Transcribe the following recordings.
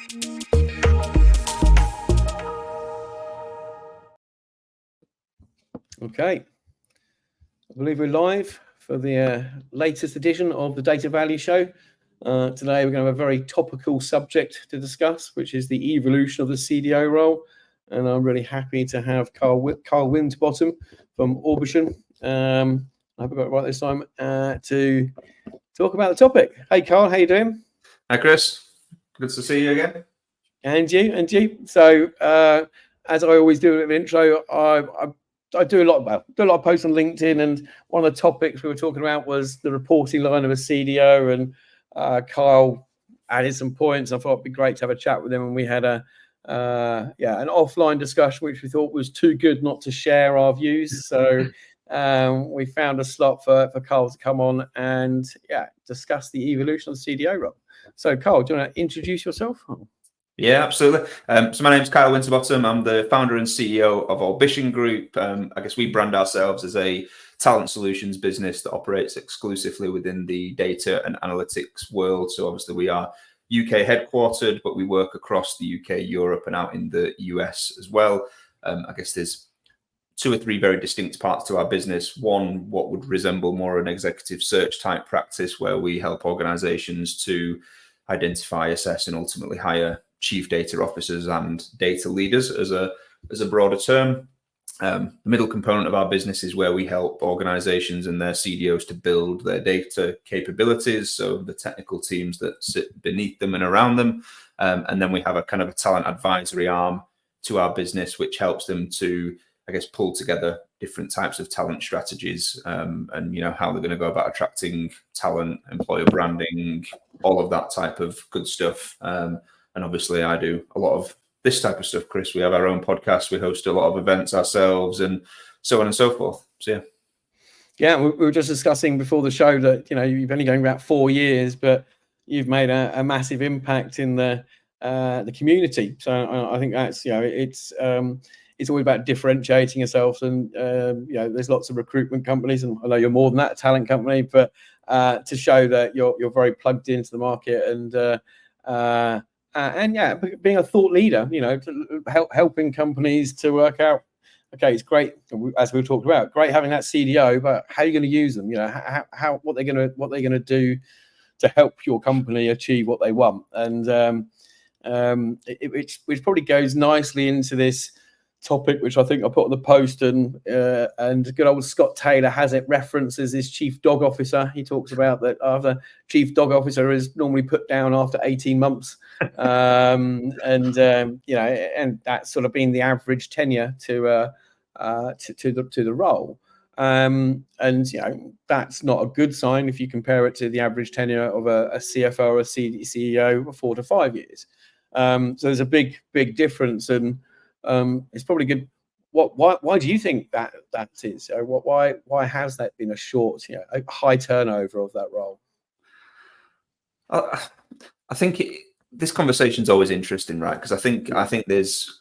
Okay, I believe we're live for the latest edition of the Data Value Show. Today we're going to have a very topical subject to discuss, which is the evolution of the CDO role. And I'm really happy to have Carl Winterbottom from Orbition, I hope I got it right this time, to talk about the topic. Hey Carl, how you doing? Hi Chris, good to see you again. And you. So as I always do with an intro, I do a lot of posts on LinkedIn, and one of the topics we were talking about was the reporting line of a CDO, and Kyle added some points. I thought it'd be great to have a chat with him, and we had an offline discussion which we thought was too good not to share our views. So we found a slot for Kyle to come on and discuss the evolution of the CDO role. So Kyle, do you want to introduce yourself? Yeah, absolutely. So my name's Kyle Winterbottom. I'm the founder and CEO of Orbition Group. I guess we brand ourselves as a talent solutions business that operates exclusively within the data and analytics world. So obviously we are UK headquartered, but we work across the UK, Europe, and out in the US as well. I guess there's two or three very distinct parts to our business. One, what would resemble more an executive search type practice, where we help organizations to identify, assess, and ultimately hire chief data officers and data leaders as a broader term. The middle component of our business is where we help organizations and their CDOs to build their data capabilities, so the technical teams that sit beneath them and around them. And then we have a kind of a talent advisory arm to our business, which helps them to, I guess, pull together different types of talent strategies, and how they're going to go about attracting talent, employer branding, all of that type of good stuff. And obviously I do a lot of this type of stuff, Chris. We have our own podcast. We host a lot of events ourselves and so on and so forth. So, yeah, we were just discussing before the show that, you've only going about 4 years, but you've made a massive impact in the community. So I think that's, it's always about differentiating yourself. And, there's lots of recruitment companies, and I know you're more than that, a talent company, but to show that you're very plugged into the market and being a thought leader, helping companies to work out, okay, it's great, as we talked about, great having that CDO, but how are you going to use them? What they're going to do to help your company achieve what they want, and which probably goes nicely into this topic, which I think I put on the post, and good old Scott Taylor has it referenced as his chief dog officer. He talks about that after chief dog officer is normally put down after 18 months, and that's sort of been the average tenure to the role, and that's not a good sign if you compare it to the average tenure of a CFO or a CEO of 4 to 5 years. So there's a big difference, and it's probably good. Why do you think that is? Why has that been a short, a high turnover of that role? I think this conversation is always interesting, right? Because I think there's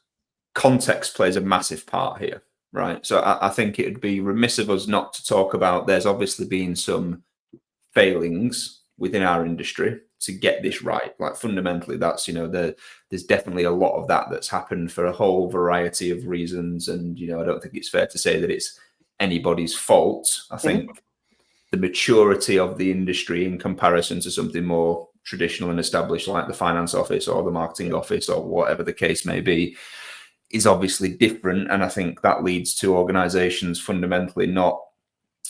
context plays a massive part here, right? So I think it'd be remiss of us not to talk about. There's obviously been some failings within our industry to get this right. Like fundamentally, that's there's definitely a lot of that's happened for a whole variety of reasons, and I don't think it's fair to say that it's anybody's fault. I think the maturity of the industry in comparison to something more traditional and established like the finance office or the marketing office or whatever the case may be is obviously different, and I think that leads to organizations fundamentally not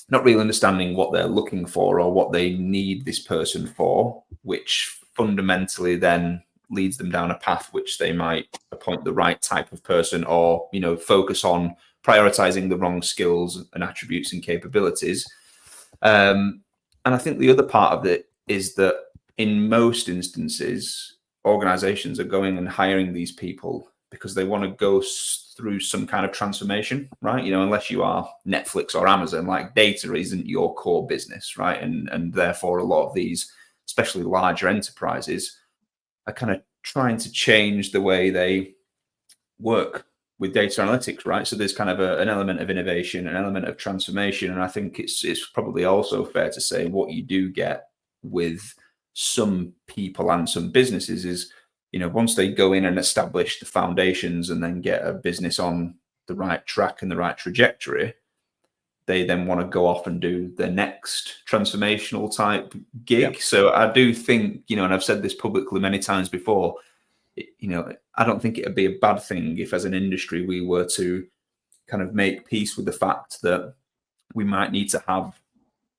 really understanding what they're looking for or what they need this person for, which fundamentally then leads them down a path which they might appoint the right type of person or, focus on prioritizing the wrong skills and attributes and capabilities. And I think the other part of it is that in most instances, organizations are going and hiring these people because they want to go through some kind of transformation, right? Unless you are Netflix or Amazon, like data isn't your core business, right? And therefore a lot of these, especially larger enterprises, are kind of trying to change the way they work with data analytics, right? So there's kind of an element of innovation, an element of transformation. And I think it's probably also fair to say what you do get with some people and some businesses is once they go in and establish the foundations and then get a business on the right track and the right trajectory, they then want to go off and do the next transformational type gig. Yeah. So I do think, and I've said this publicly many times before, I don't think it'd be a bad thing if as an industry we were to kind of make peace with the fact that we might need to have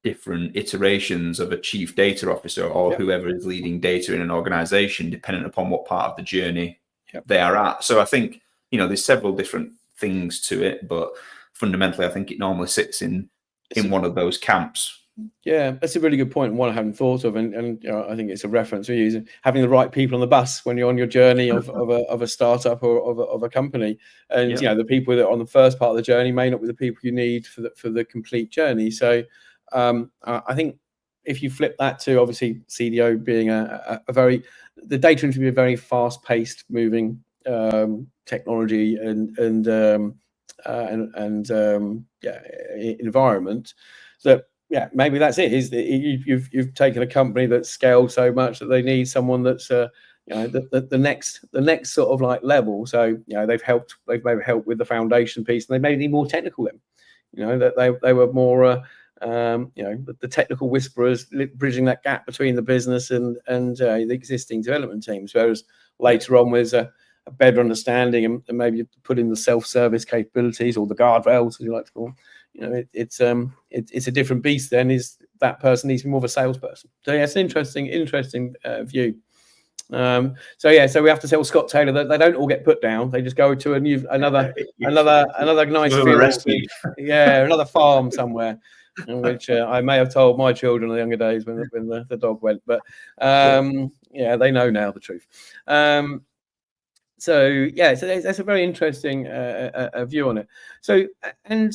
different iterations of a chief data officer or whoever is leading data in an organization, depending upon what part of the journey they are at. So I think, there's several different things to it, but fundamentally, I think it normally sits in one of those camps. Yeah, that's a really good point, and one I haven't thought of, and I think it's a reference we're using, having the right people on the bus when you're on your journey of a startup or of a company, and the people that are on the first part of the journey may not be the people you need for the complete journey. So I think if you flip that to obviously CDO being the data industry be a very fast-paced moving technology and environment, that maybe that's it. Is that you've taken a company that's scaled so much that they need someone that's the next sort of like level. So they've maybe helped with the foundation piece, and they maybe need more technical then. That they were more the technical whisperers, bridging that gap between the business and the existing development teams. Whereas later on there's a better understanding and maybe put in the self-service capabilities or the guardrails, as you like to call them. It's a different beast then. Is that person needs to be more of a salesperson. So it's an interesting view. So we have to tell Scott Taylor that they don't all get put down. They just go to another nice field, another farm somewhere, which I may have told my children in the younger days when the dog went, but they know now the truth. So that's a very interesting view on it. So and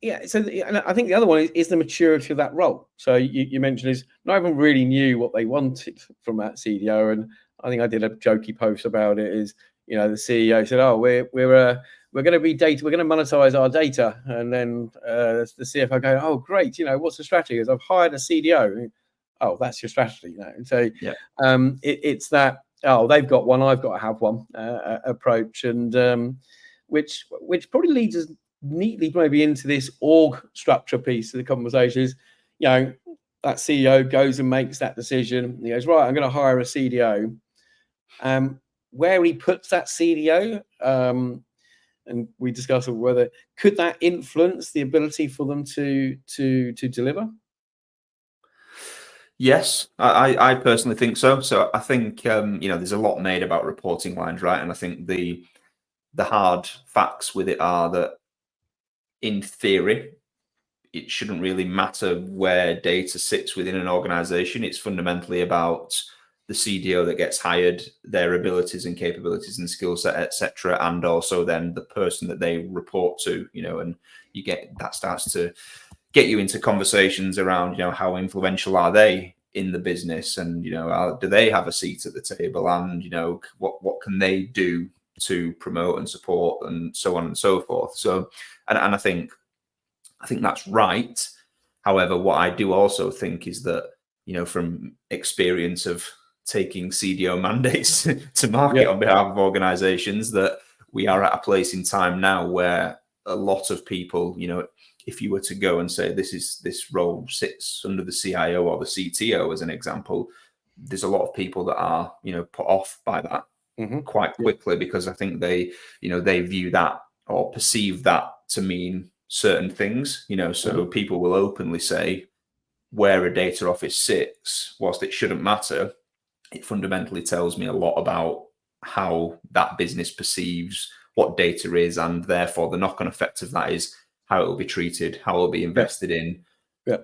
I think the other one is the maturity of that role. So you mentioned is not everyone really knew what they wanted from that CDO, and I think I did a jokey post about it. Is the CEO said, "Oh, we're going to be data. We're going to monetize our data," and then the CFO going, "Oh, great. What's the strategy?" Is I've hired a CDO. Oh, that's your strategy. And so it's that. Oh, they've got one. I've got to have one approach, and which probably leads us neatly maybe into this org structure piece of the conversation. Is that CEO goes and makes that decision. He goes, right, I'm going to hire a CDO. Where he puts that CDO, and we discuss whether could that influence the ability for them to deliver. Yes, I personally think so. So I think there's a lot made about reporting lines, right? And I think the hard facts with it are that in theory, it shouldn't really matter where data sits within an organization. It's fundamentally about the CDO that gets hired, their abilities and capabilities and skill set, etc., and also then the person that they report to. And you get that starts to get you into conversations around, how influential are they in the business, and do they have a seat at the table, and what can they do to promote and support, and so on and so forth. So, and I think that's right. However, what I do also think is that from experience of taking CDO mandates to market on behalf of organizations, that we are at a place in time now where a lot of people, if you were to go and say this role sits under the CIO or the CTO as an example, there's a lot of people that are put off by that quite quickly, because I think they view that or perceive that to mean certain things. So people will openly say where a data office sits, whilst it shouldn't matter, it fundamentally tells me a lot about how that business perceives what data is, and therefore the knock-on effect of that is how it will be treated, how it will be invested in,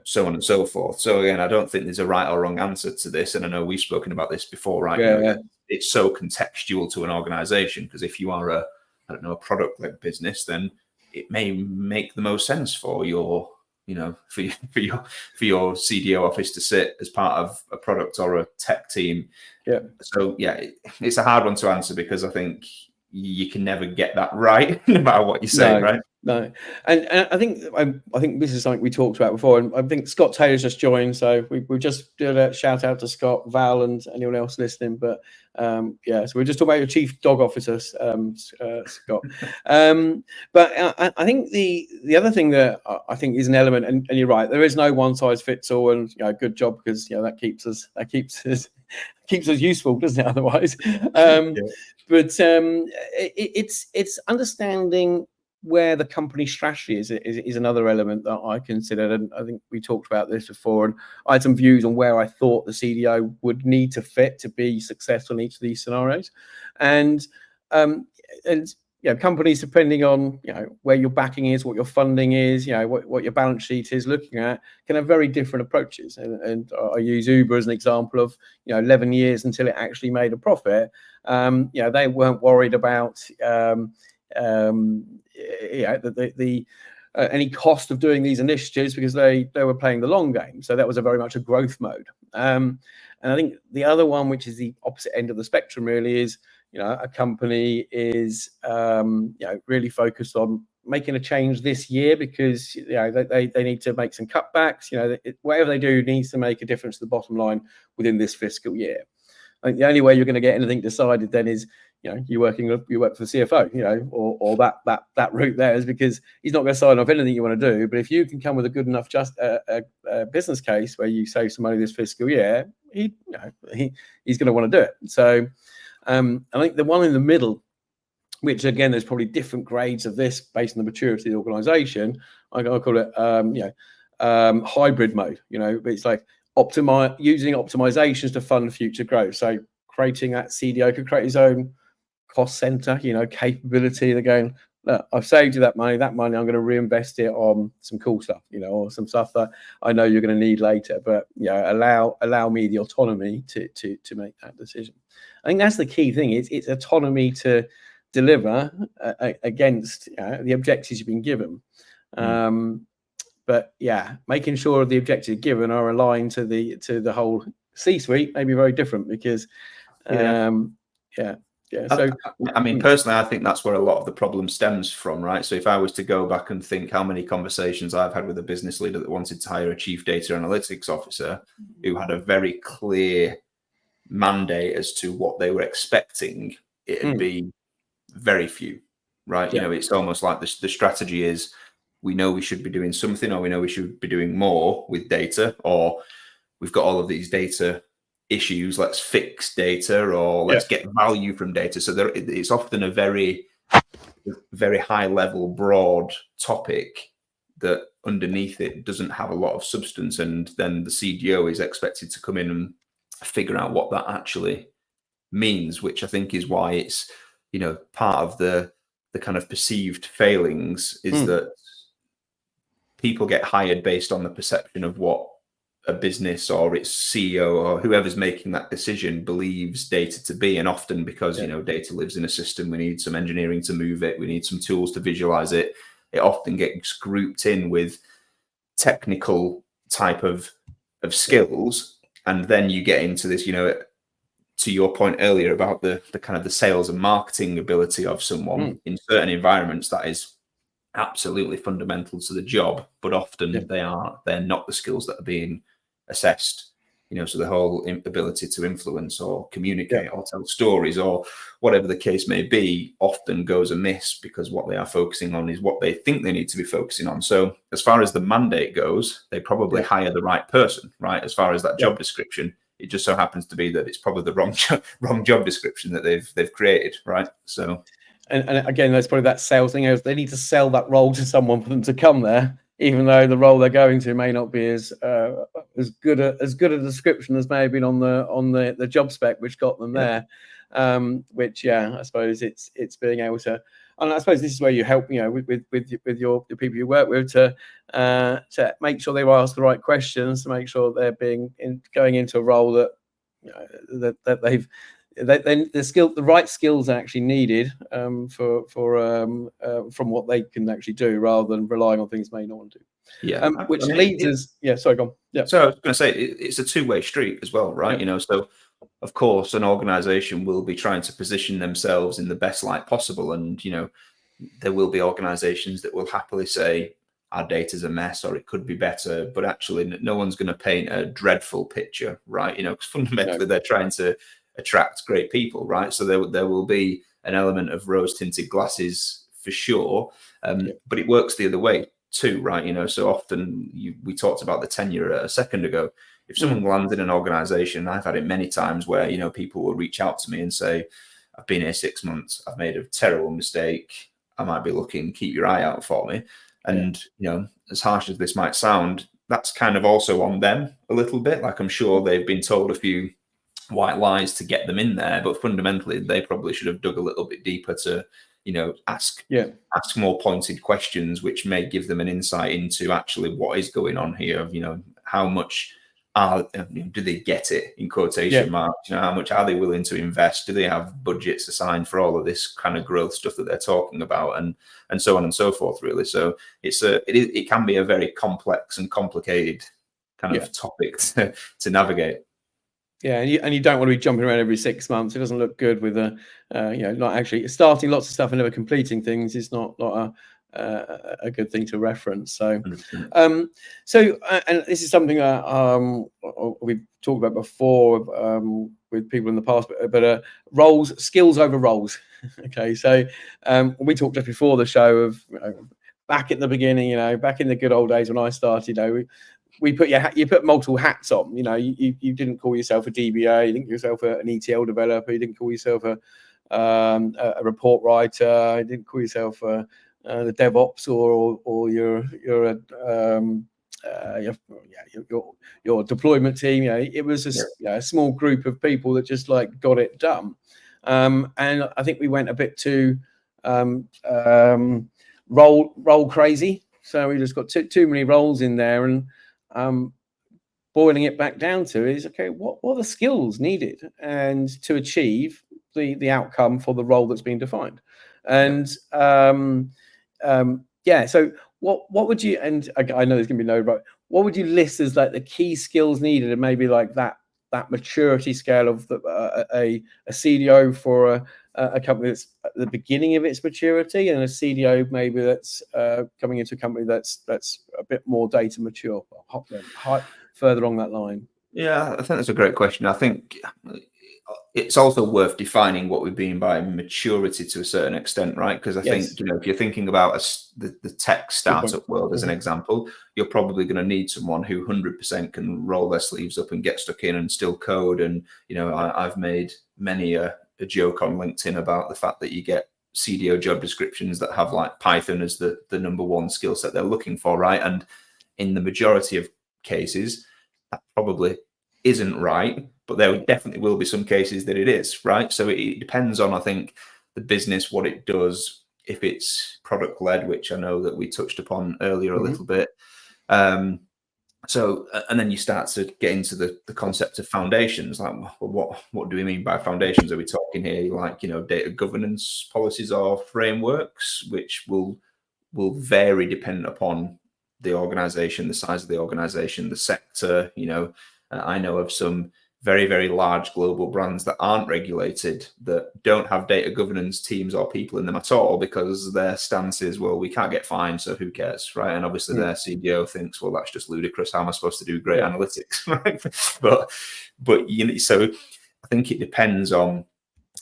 so on and so forth. So again, I don't think there's a right or wrong answer to this, and I know we've spoken about this before, right? It's so contextual to an organization, because if you are a product-led business, then it may make the most sense for your for your CDO office to sit as part of a product or a tech team. So it's a hard one to answer, because I think you can never get that right no matter what you say, right? No, and I think this is something we talked about before, and I think Scott Taylor's just joined, so we just did a shout out to Scott, Val, and anyone else listening. But yeah, so we're just talking about your chief dog officer, Scott. But I think the other thing that I think is an element, and you're right, there is no one size fits all, and good job, because that keeps us useful, doesn't it? Otherwise, but it's understanding where the company strategy is another element that I considered, and I think we talked about this before, and I had some views on where I thought the CDO would need to fit to be successful in each of these scenarios, and companies, depending on where your backing is, what your funding is, what your balance sheet is looking at, can have very different approaches. And I use Uber as an example of 11 years until it actually made a profit. They weren't worried about any cost of doing these initiatives, because they were playing the long game. So that was very much a growth mode. And I think the other one, which is the opposite end of the spectrum, really is a company is really focused on making a change this year, because they need to make some cutbacks. Whatever they do needs to make a difference to the bottom line within this fiscal year. I think the only way you're going to get anything decided then is you work for the CFO, or that route there, is because he's not going to sign off anything you want to do. But if you can come with a good enough business case where you save some money this fiscal year, he's going to want to do it. So I think the one in the middle, which again, there's probably different grades of this based on the maturity of the organization. I call it hybrid mode. It's like using optimizations to fund future growth. So creating that CDO could create his own cost center, capability. They're going, look, I've saved you that money. That money, I'm going to reinvest it on some cool stuff, or some stuff that I know you're going to need later. But allow me the autonomy to make that decision. I think that's the key thing. It's autonomy to deliver against the objectives you've been given. But making sure the objectives given are aligned to the whole C-suite may be very different, because So I mean, personally, I think that's where a lot of the problem stems from, right? So if I was to go back and think how many conversations I've had with a business leader that wanted to hire a chief data analytics officer who had a very clear mandate as to what they were expecting, it'd be very few, right? It's almost like the strategy is, we know we should be doing something, or we know we should be doing more with data, or we've got all of these data issues, let's fix data, or let's get value from data. So it's often a very, very high level, broad topic that underneath it doesn't have a lot of substance. And then the CDO is expected to come in and figure out what that actually means, which I think is why it's, part of the kind of perceived failings is that people get hired based on the perception of what a business or its CEO or whoever's making that decision believes data to be. And often because, data lives in a system, we need some engineering to move it. We need some tools to visualize it. It often gets grouped in with technical type of skills. And then you get into this, to your point earlier about the kind of the sales and marketing ability of someone in certain environments, that is absolutely fundamental to the job, but often they're not the skills that are being assessed. So the whole ability to influence or communicate or tell stories or whatever the case may be often goes amiss, because what they are focusing on is what they think they need to be focusing on. So as far as the mandate goes, they probably hire the right person, right? As far as that job description, it just so happens to be that it's probably the wrong job description that they've created, right? So. And again, there's probably that sales thing. They need to sell that role to someone for them to come there, even though the role they're going to may not be as good a description as may have been on the job spec, which got them there. Which I suppose it's being able to, and I suppose this is where you help with your people you work with to make sure they ask the right questions, to make sure they're going into a role that that they've. The right skills are actually needed from what they can actually do, rather than relying on things they may not want to do. Which leads us. Sorry, go on. Yeah. So I was going to say it's a two-way street as well, right? So of course an organization will be trying to position themselves in the best light possible, and there will be organizations that will happily say our data's a mess or it could be better, but actually no one's going to paint a dreadful picture, right? Because fundamentally they're trying to attract great people, right? So there will be an element of rose-tinted glasses for sure, but it works the other way too, right? So often we talked about the tenure a second ago. If someone lands in an organization, I've had it many times where, people will reach out to me and say, I've been here 6 months, I've made a terrible mistake, I might be looking, keep your eye out for me. And, as harsh as this might sound, that's kind of also on them a little bit. Like, I'm sure they've been told a few white lies to get them in there, but fundamentally they probably should have dug a little bit deeper to, ask more pointed questions, which may give them an insight into actually what is going on here. How much do they get it, in quotation marks? How much are they willing to invest? Do they have budgets assigned for all of this kind of growth stuff that they're talking about, and so on and so forth, really? So it can be a very complex and complicated kind of topic to navigate. Yeah, and you don't want to be jumping around every 6 months. It doesn't look good with not actually starting lots of stuff and never completing things is not a good thing to reference. So, and this is something we've talked about before with people in the past, but roles, skills over roles. Okay, so we talked just before the show of back at the beginning, back in the good old days when I started, we put you put multiple hats on. You didn't call yourself a DBA, you didn't call yourself an ETL developer, you didn't call yourself a report writer, you didn't call yourself the DevOps or your deployment team. It was a small group of people that just got it done. And I think we went a bit too role crazy. So we just got too many roles in there, and boiling it back down to is, okay, what are the skills needed and to achieve the outcome for the role that's being defined? And so what would you, and I know there's gonna be no right, what would you list as the key skills needed, and maybe that maturity scale of a CDO for a company that's at the beginning of its maturity, and a CDO maybe that's coming into a company that's a bit more data mature, further along that line? Yeah, I think that's a great question. I think it's also worth defining what we mean by maturity to a certain extent, right? Because I think, if you're thinking about the tech startup world as an example, you're probably going to need someone who 100% can roll their sleeves up and get stuck in and still code. And, I've made many a joke on LinkedIn about the fact that you get CDO job descriptions that have Python as the number one skill set they're looking for, right? And in the majority of cases, that probably isn't right, but there definitely will be some cases that it is, right? So it depends on, I think, the business, what it does. If it's product led, which I know that we touched upon earlier a little bit. So, and then you start to get into the concept of foundations. What do we mean by foundations? Are we talking here data governance policies or frameworks, which will vary dependent upon the organization, the size of the organization, the sector? I know of some very, very large global brands that aren't regulated, that don't have data governance teams or people in them at all, because their stance is, well, we can't get fined, so who cares, right? And obviously their CDO thinks, well, that's just ludicrous. How am I supposed to do great analytics, right? But so I think it depends on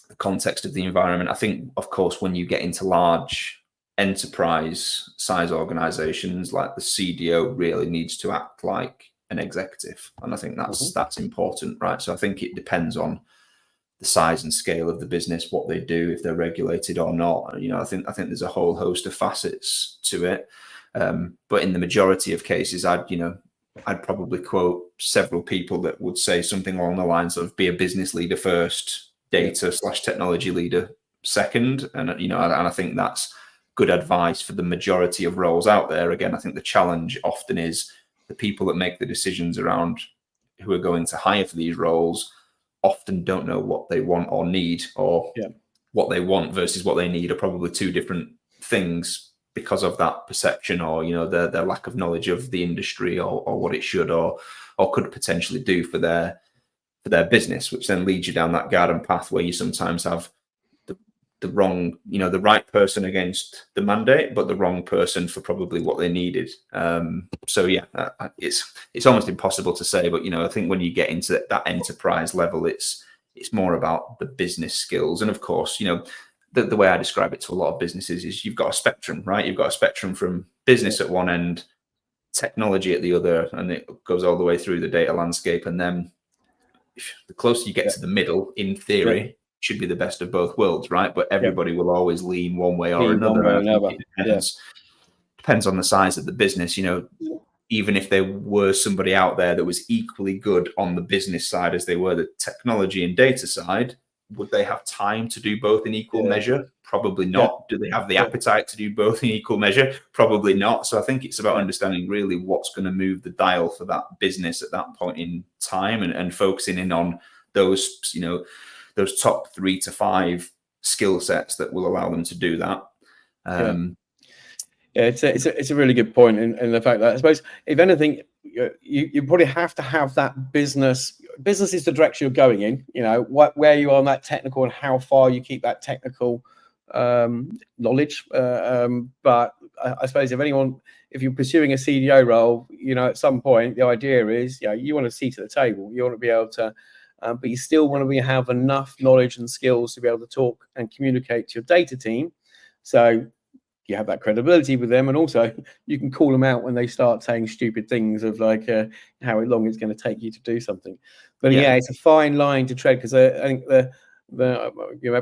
the context of the environment. I think, of course, when you get into large enterprise size organizations, the CDO really needs to act like an executive, and I think that's important, right? So I think it depends on the size and scale of the business, what they do, if they're regulated or not. I think there's a whole host of facets to it, but in the majority of cases, I'd probably quote several people that would say something along the lines of be a business leader first, data/technology leader second, and I think that's good advice for the majority of roles out there. Again, I think the challenge often is the people that make the decisions around who are going to hire for these roles often don't know what they want or need, or what they want versus what they need are probably two different things because of that perception, or their lack of knowledge of the industry, or what it should or could potentially do for their business, which then leads you down that garden path where you sometimes have the wrong, the right person against the mandate, but the wrong person for probably what they needed. So yeah, it's almost impossible to say, but I think when you get into that enterprise level, it's more about the business skills. And of course, the way I describe it to a lot of businesses is you've got a spectrum, right? You've got a spectrum from business at one end, technology at the other, and it goes all the way through the data landscape. And then the closer you get to the middle, in theory, should be the best of both worlds, right? But everybody will always lean one way or another. It depends on the size of the business. Even if there were somebody out there that was equally good on the business side as they were the technology and data side, would they have time to do both in equal measure? Probably not. Do they have the appetite to do both in equal measure? Probably not. So I think it's about understanding really what's going to move the dial for that business at that point in time, and focusing in on those, those top 3 to 5 skill sets that will allow them to do that. It's a really good point, and the fact that, I suppose, if anything, you probably have to have that business is the direction you're going in, where you are on that technical and how far you keep that technical knowledge. But I suppose if you're pursuing a CDO role, at some point the idea is, you want a seat at the table. You want to be able to, but you still want to have enough knowledge and skills to be able to talk and communicate to your data team. So you have that credibility with them, and also you can call them out when they start saying stupid things of like how long it's going to take you to do something. But it's a fine line to tread, because I think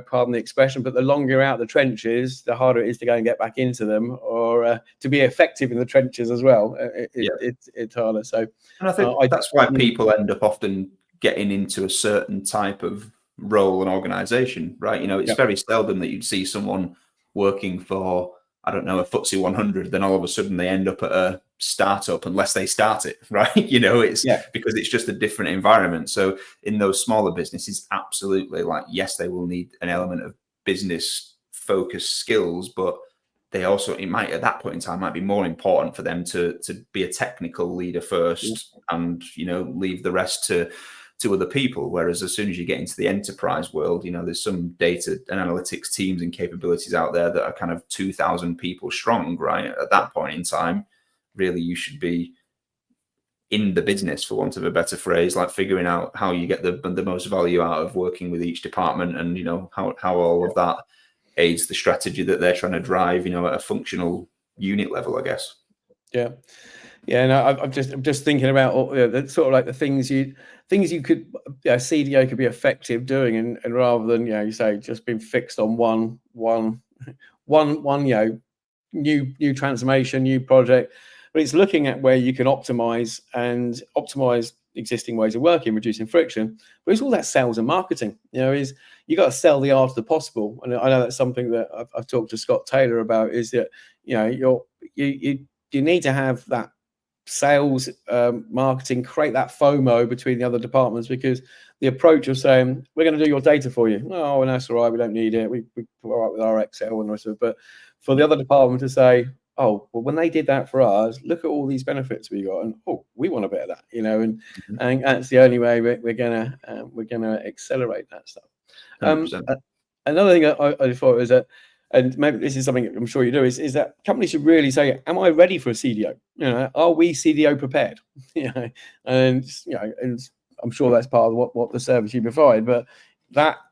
pardon the expression, but the longer you're out the trenches, the harder it is to go and get back into them, or to be effective in the trenches as well. It's harder. So, and I think that's why people end up often getting into a certain type of role and organization, right? It's very seldom that you'd see someone working for, I don't know, a FTSE 100, then all of a sudden they end up at a startup unless they start it, right? It's because it's just a different environment. So in those smaller businesses, absolutely, yes, they will need an element of business focused skills, but they also, it might, at that point in time, might be more important for them to be a technical leader first, and, leave the rest to other people. Whereas as soon as you get into the enterprise world, there's some data and analytics teams and capabilities out there that are kind of 2,000 people strong, right? At that point in time, really, you should be in the business, for want of a better phrase, like figuring out how you get the most value out of working with each department, and how all of that aids the strategy that they're trying to drive, at a functional unit level, I guess. No, I'm just thinking about sort of like the things you could, CDO could be effective doing, and rather than you say just being fixed on one new transformation, new project, but it's looking at where you can optimize existing ways of working, reducing friction. But it's all that sales and marketing. Is you got to sell the art of the possible, and I know that's something that I've talked to Scott Taylor about. Is that you need to have that sales, marketing, create that FOMO between the other departments, because the approach of saying, we're going to do your data for you, oh, and that's all right, we don't need it, we're all right with our Excel and the rest of it. But for the other department to say, oh, well, when they did that for us, look at all these benefits we got, and we want a bit of that, and that's the only way we're gonna accelerate that stuff. Another thing I thought was that, and maybe this is something I'm sure you do, is that companies should really say, am I ready for a CDO? Are we CDO prepared? And I'm sure that's part of what the service you provide. But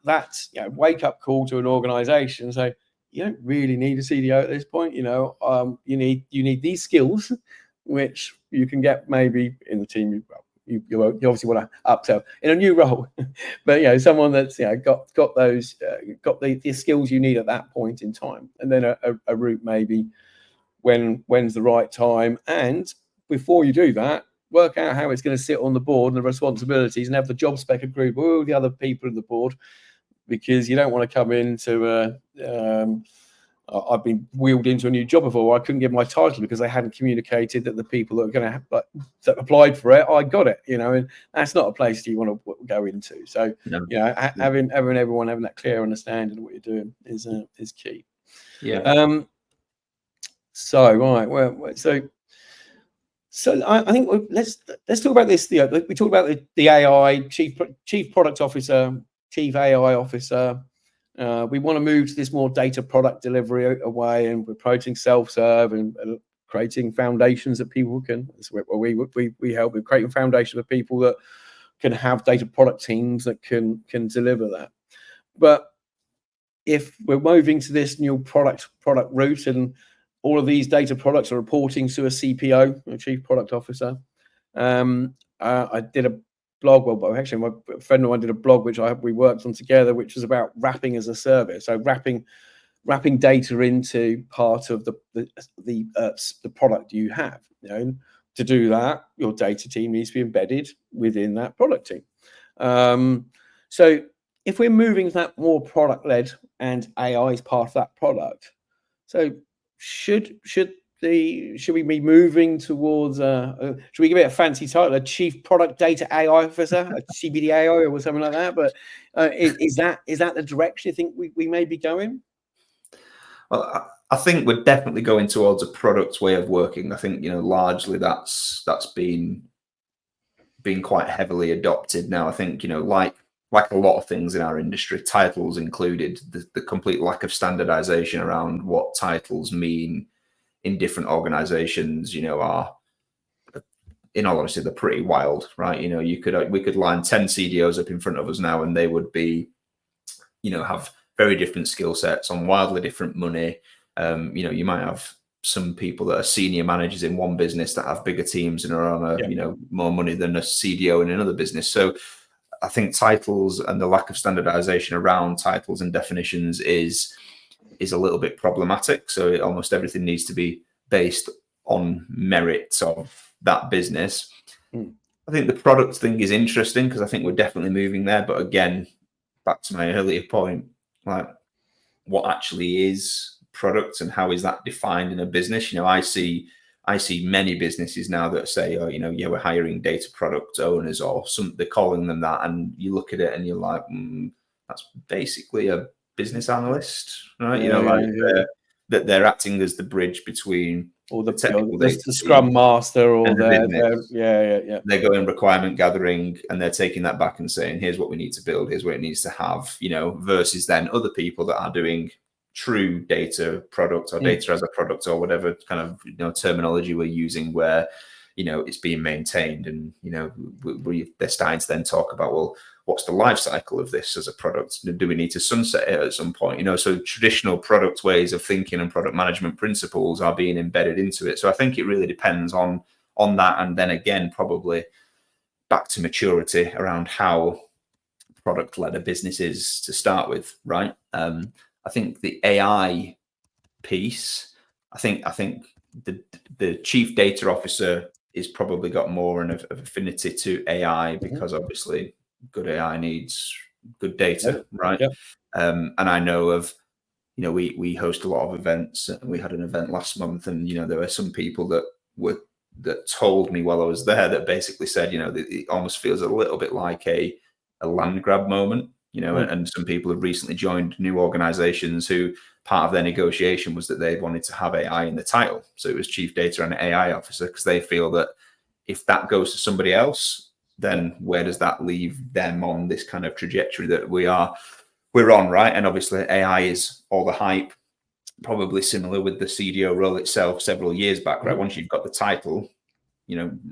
that's wake up call to an organization and say, you don't really need a CDO at this point. You need these skills, which you can get maybe in the team. You obviously want to upsell in a new role, but someone that's got those got the skills you need at that point in time, and then a route maybe when's the right time, and before you do that, work out how it's going to sit on the board and the responsibilities, and have the job spec agreed with all the other people in the board, because you don't want to come into I've been wheeled into a new job before where I couldn't give my title because they hadn't communicated that the people that are going to that applied for it, I got it, and that's not a place you want to go into. So, having everyone having that clear understanding of what you're doing is key. So right, so I think let's talk about this. We talked about the AI chief product officer, chief AI officer. We want to move to this more data product delivery away, and we're promoting self-serve and creating foundations that people can. We help with creating foundations for people that can have data product teams that can deliver that. But if we're moving to this new product route, and all of these data products are reporting to a CPO, a Chief Product Officer, I did a blog. Well, actually, my friend and I did a blog which we worked on together, which was about wrapping as a service. So wrapping data into part of the product you have. To do that, your data team needs to be embedded within that product team. So if we're moving to that more product-led and AI is part of that product, so should we be moving towards should we give it a fancy title, a Chief Product Data AI Officer, a CBDAI or something like that? But is that the direction you think we may be going? Well, I think we're definitely going towards a product way of working. I think largely that's been quite heavily adopted now. I think like a lot of things in our industry, titles included, the complete lack of standardization around what titles mean in different organizations, are, in all honesty, they're pretty wild, right? We could line 10 CDOs up in front of us now, and they would be, have very different skill sets on wildly different money. You might have some people that are senior managers in one business that have bigger teams and are on more money than a CDO in another business. So I think titles and the lack of standardization around titles and definitions is a little bit problematic. So almost everything needs to be based on merits of that business. I think the product thing is interesting because I think we're definitely moving there. But again, back to my earlier point, like what actually is product and how is that defined in a business? I see many businesses now that say, we're hiring data product owners or they're calling them that. And you look at it and you're like, that's basically a business analyst, right? That they're acting as the bridge between or the technical the Scrum Master or they're going requirement gathering and they're taking that back and saying, here's what we need to build, here's what it needs to have, versus then other people that are doing true data product or data as a product or whatever kind of terminology we're using, where it's being maintained, and they're starting to then talk about, well, what's the life cycle of this as a product? Do we need to sunset it at some point? So traditional product ways of thinking and product management principles are being embedded into it. So I think it really depends on that, and then again probably back to maturity around how product-led a business is to start with, right? I think the AI piece, I think the chief data officer is probably got more of affinity to AI because obviously good AI needs good data, right? Yep. And I know of, we host a lot of events. We had an event last month, and there were some people that told me while I was there that basically said, it almost feels a little bit like a land grab moment. And some people have recently joined new organizations who part of their negotiation was that they wanted to have AI in the title. So it was Chief Data and AI Officer, because they feel that if that goes to somebody else, then where does that leave them on this kind of trajectory that we're on, right? And obviously AI is all the hype, probably similar with the CDO role itself several years back, right? Once you've got the title,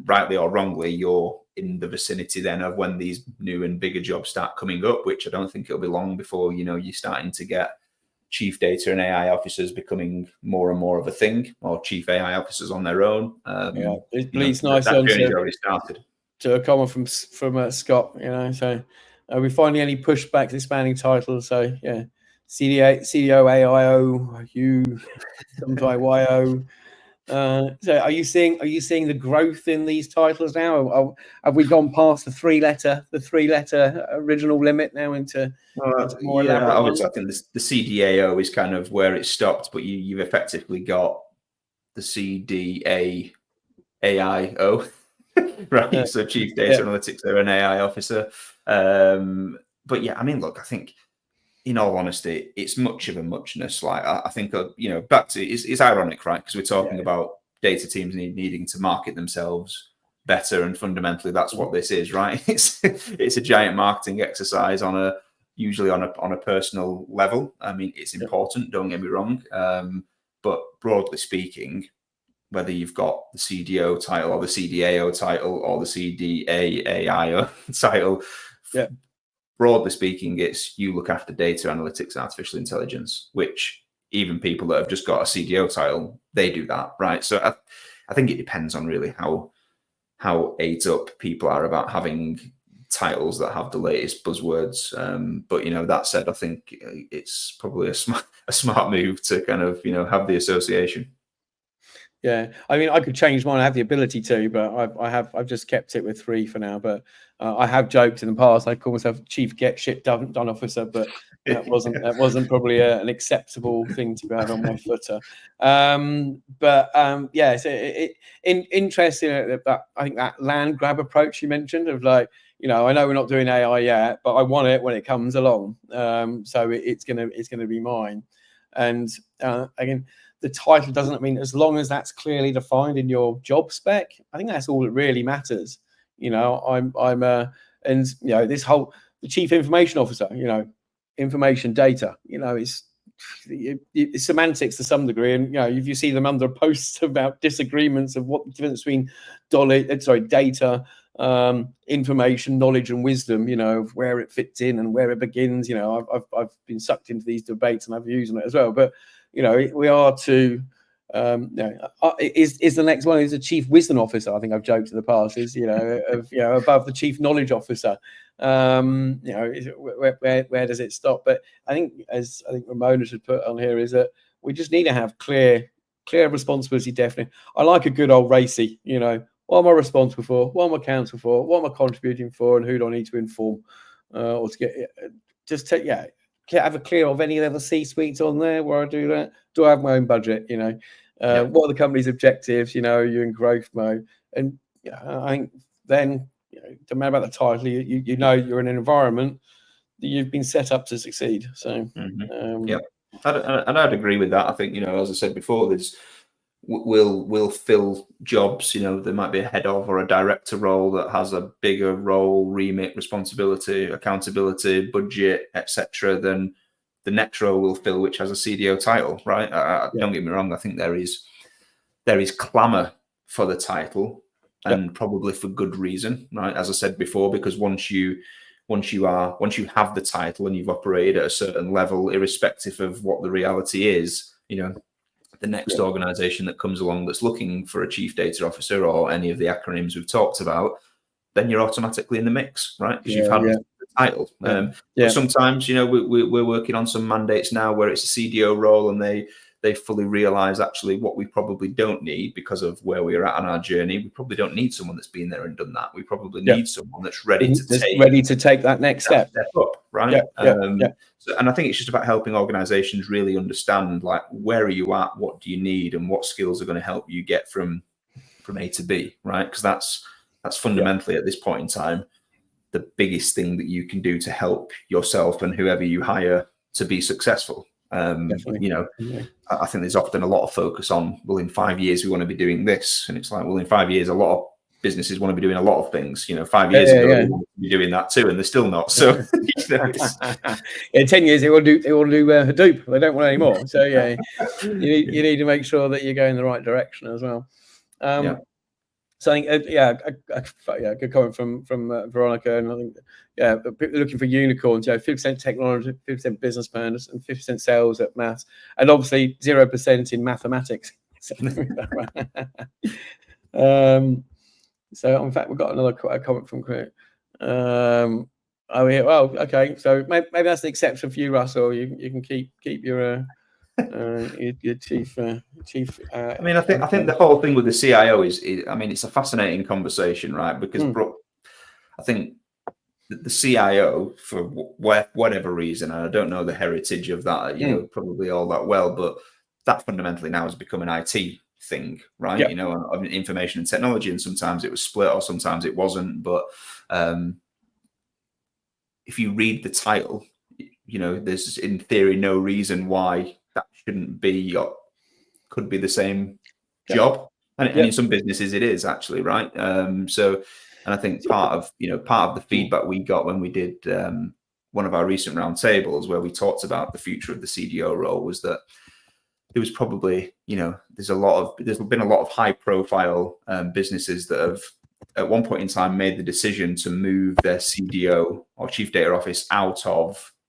rightly or wrongly, you're in the vicinity then of when these new and bigger jobs start coming up, which I don't think it'll be long before, you're starting to get chief data and AI officers becoming more and more of a thing, or chief AI officers on their own. It bleeds nicely that journey's already started. To a comment from Scott, so are we finding any pushbacks expanding titles? So yeah, CDO AIO, you, sometimes YO. So are you seeing the growth in these titles now? Have we gone past the three letter original limit now into more elaborate obviously ones? I think the CDAO is kind of where it stopped, but you've effectively got the CDA AIO, right? So Chief Data Analytics or an AI Officer. But yeah, I mean, look, I think in all honesty, it's much of a muchness. Like I think, back to it's ironic, right? Because we're talking about data teams needing to market themselves better, and fundamentally, that's what this is, right? It's a giant marketing exercise on usually on a personal level. I mean, it's important, don't get me wrong, but broadly speaking, whether you've got the CDO title or the CDAO title or the CDAAIO title, broadly speaking, it's you look after data analytics and artificial intelligence, which even people that have just got a CDO title, they do that, right? So I think it depends on really how ate up people are about having titles that have the latest buzzwords. But that said, I think it's probably a smart move to kind of have the association. Yeah, I mean, I could change mine. I have the ability to, but I've just kept it with 3 for now. But I have joked in the past. I call myself Chief Get Shit Done Officer, but that wasn't probably an acceptable thing to have on my footer. Yeah, so interesting that I think that land grab approach you mentioned of like, I know we're not doing AI yet, but I want it when it comes along. So it's gonna be mine. And again, the title doesn't mean, as long as that's clearly defined in your job spec, I think that's all that really matters. This whole, the chief information officer, information data, it's semantics to some degree. And if you see them under posts about disagreements of what the difference between data, information, knowledge, and wisdom, of where it fits in and where it begins. I've been sucked into these debates and I've used it as well. But we are to is the next one is a chief wisdom officer. I think I've joked in the past is above the chief knowledge officer. Where does it stop? But I think, as I think Ramona should put on here, is that we just need to have clear responsibility. Definitely, I like a good old racy. What am I responsible for? What am I accountable for? What am I contributing for? And who do I need to inform? Or to get have a clear of any other C-suites on there where I do that. Do I have my own budget? What are the company's objectives? You're in growth mode, and I think then don't matter about the title. You're in an environment that you've been set up to succeed. So I'd agree with that. I think as I said before, we'll fill jobs. There might be a head of or a director role that has a bigger role, remit, responsibility, accountability, budget, etc. than the next role will fill, which has a CDO title, right? Don't get me wrong. I think there is clamour for the title, and probably for good reason, right? As I said before, because once you have the title and you've operated at a certain level, irrespective of what the reality is, the next organization that comes along that's looking for a chief data officer or any of the acronyms we've talked about, then you're automatically in the mix, right? Because you've had the title. But sometimes, we're working on some mandates now where it's a CDO role, and they fully realize actually what we probably don't need because of where we're at on our journey. We probably don't need someone that's been there and done that. We probably need someone that's ready to take that next step up, right? And I think it's just about helping organizations really understand, like, where are you at, what do you need, and what skills are going to help you get from A to B, right? Because that's fundamentally at this point in time the biggest thing that you can do to help yourself and whoever you hire to be successful. I think there's often a lot of focus on, well, in 5 years we want to be doing this, and it's like, well, in 5 years a lot of businesses want to be doing a lot of things. 5 years ago they want to be doing that too, and they're still not. So in 10 years they want to do Hadoop. They don't want any more. So you need to make sure that you're going the right direction as well. So I think, good comment from Veronica, and I think, people looking for unicorns. 50% technology, 50% business planners, and 50% sales at maths, and obviously 0% in mathematics. So in fact, we've got another comment from Chris. Okay. So maybe that's the exception for you, Russell. You can keep your chief. I think the whole thing with the CIO is it's a fascinating conversation, right? Because I think the CIO, for whatever reason, and I don't know the heritage of that, probably all that well, but that fundamentally now has become an IT thing, right? Information and technology, and sometimes it was split or sometimes it wasn't. But if you read the title, there's in theory no reason why that shouldn't be or could be the same job, and in some businesses it is actually, right? And I think part of the feedback we got when we did one of our recent roundtables where we talked about the future of the CDO role was that there was probably, there's been a lot of high profile businesses that have at one point in time made the decision to move their CDO or chief data office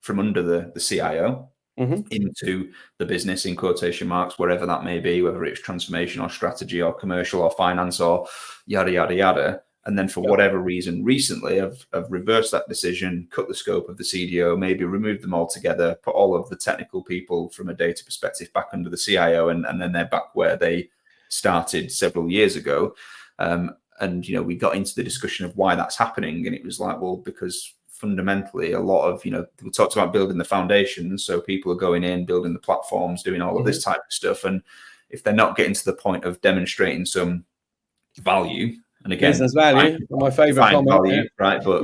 from under the CIO into the business, in quotation marks, wherever that may be, whether it's transformation or strategy or commercial or finance or yada, yada, yada. And then for whatever reason recently have reversed that decision, cut the scope of the CDO, maybe removed them altogether, put all of the technical people from a data perspective back under the CIO, and then they're back where they started several years ago. And, we got into the discussion of why that's happening. And it was like, well, because fundamentally a lot of, we talked about building the foundations. So people are going in, building the platforms, doing all of this type of stuff. And if they're not getting to the point of demonstrating some value, and again, business value, my favorite comment, value, right? But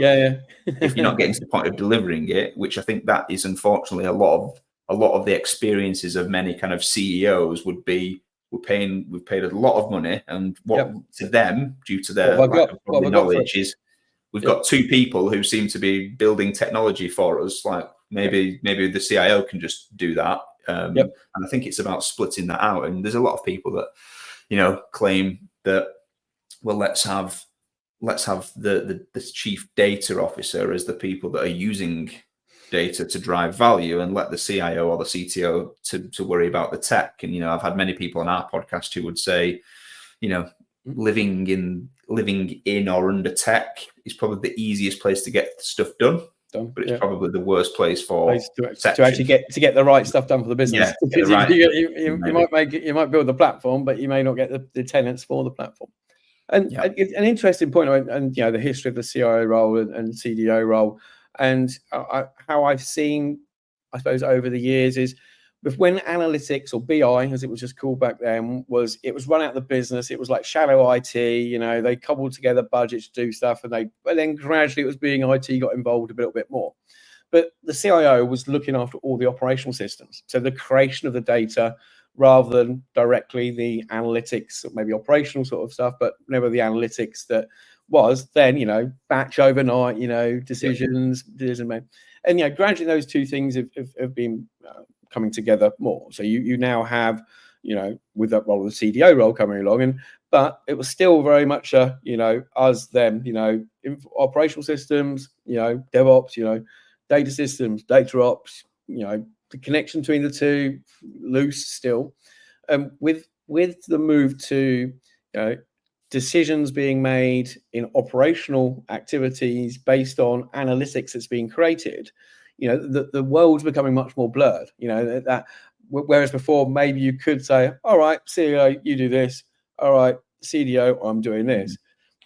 if you're not getting to the point of delivering it, which I think that is unfortunately a lot of the experiences of many kind of CEOs would be, we've paid a lot of money, and what to them, due to their lack of knowledge, is we've got two people who seem to be building technology for us. Like maybe the CIO can just do that. And I think it's about splitting that out. And there's a lot of people that, claim that, well, let's have the chief data officer as the people that are using data to drive value, and let the CIO or the CTO to worry about the tech. And I've had many people on our podcast who would say, living in or under tech is probably the easiest place to get stuff done. But it's probably the worst place to actually get the right stuff done for the business. You might build the platform, but you may not get the tenants for the platform. And an interesting point, and the history of the CIO role and CDO role, and how I've seen, I suppose, over the years is when analytics, or BI as it was just called back then, was run out of the business. It was like shallow IT. They cobbled together budgets to do stuff, but then gradually it was being IT got involved a little bit more. But the CIO was looking after all the operational systems, so the creation of the data, rather than directly the analytics, maybe operational sort of stuff, but never the analytics that was then, batch overnight, decisions made. And, gradually those two things have been coming together more. So you now have, with that role of the CDO role coming along, but it was still very much us, them, operational systems, DevOps, data systems, data ops, the connection between the two loose still. With the move to decisions being made in operational activities based on analytics that's being created, the world's becoming much more blurred. That whereas before maybe you could say, all right, CEO, you do this. All right, CDO, I'm doing this.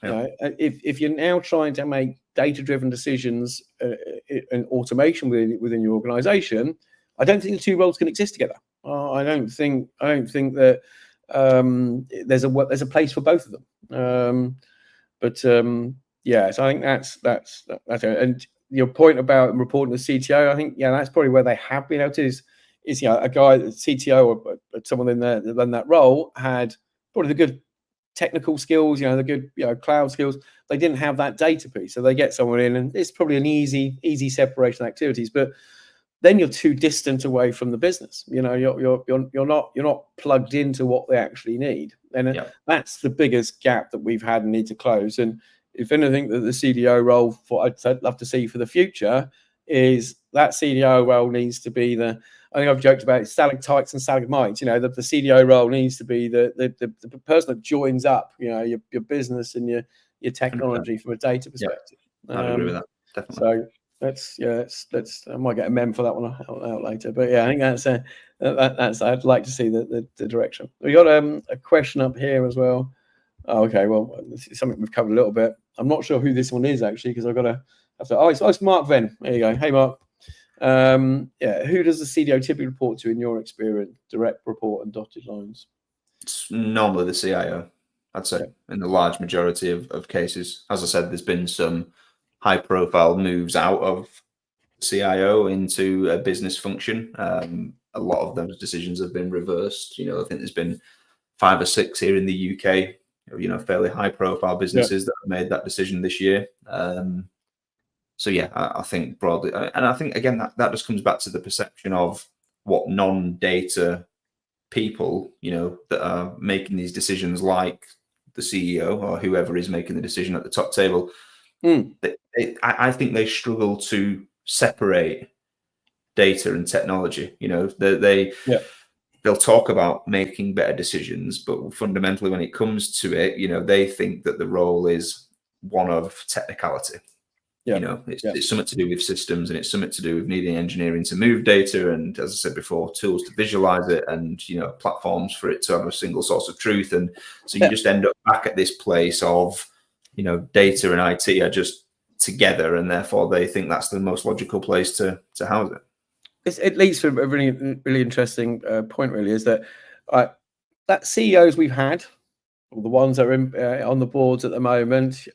If you're now trying to make data-driven decisions and automation within your organization, I don't think the two roles can exist together. I don't think that there's a place for both of them. So I think that's it. And your point about reporting to CTO, I think that's probably where they have been able to is a guy, CTO or someone in that role had probably the good technical skills, the good cloud skills. They didn't have that data piece, so they get someone in, and it's probably an easy separation of activities, but then you're too distant away from the business. You're not plugged into what they actually need, and that's the biggest gap that we've had and need to close. And if anything, that the CDO role, I'd love to see for the future, is that CDO role needs to be I think I've joked about it, stalactites and stalagmites. The CDO role needs to be the person that joins up, your business and your technology 100%. From a data perspective. I agree with that, definitely. So let's I might get a mem for that one out later, but I think that's I'd like to see the direction. We got a question up here as well. Oh, okay, well, this is something we've covered a little bit. I'm not sure who this one is actually, because I've got to have to. Oh, it's Mark Venn. There you go. Hey, Mark. Who does the CDO typically report to in your experience? Direct report and dotted lines? It's normally the CIO, I'd say, in the large majority of cases. As I said, there's been some high-profile moves out of CIO into a business function. A lot of those decisions have been reversed. I think there's been 5 or 6 here in the UK, fairly high-profile businesses that have made that decision this year. So yeah, I think broadly, and I think again that just comes back to the perception of what non-data people, that are making these decisions, like the CEO or whoever is making the decision at the top table. I think they struggle to separate data and technology. They'll talk about making better decisions, but fundamentally, when it comes to it, they think that the role is one of technicality. It's something to do with systems, and it's something to do with needing engineering to move data, and as I said before, tools to visualize it, and platforms for it to have a single source of truth. And so you just end up back at this place of data and IT are just together, and therefore they think that's the most logical place to house it. It leads to a really, really interesting point, really, is that that CEOs we've had, or the ones that are on the boards at the moment,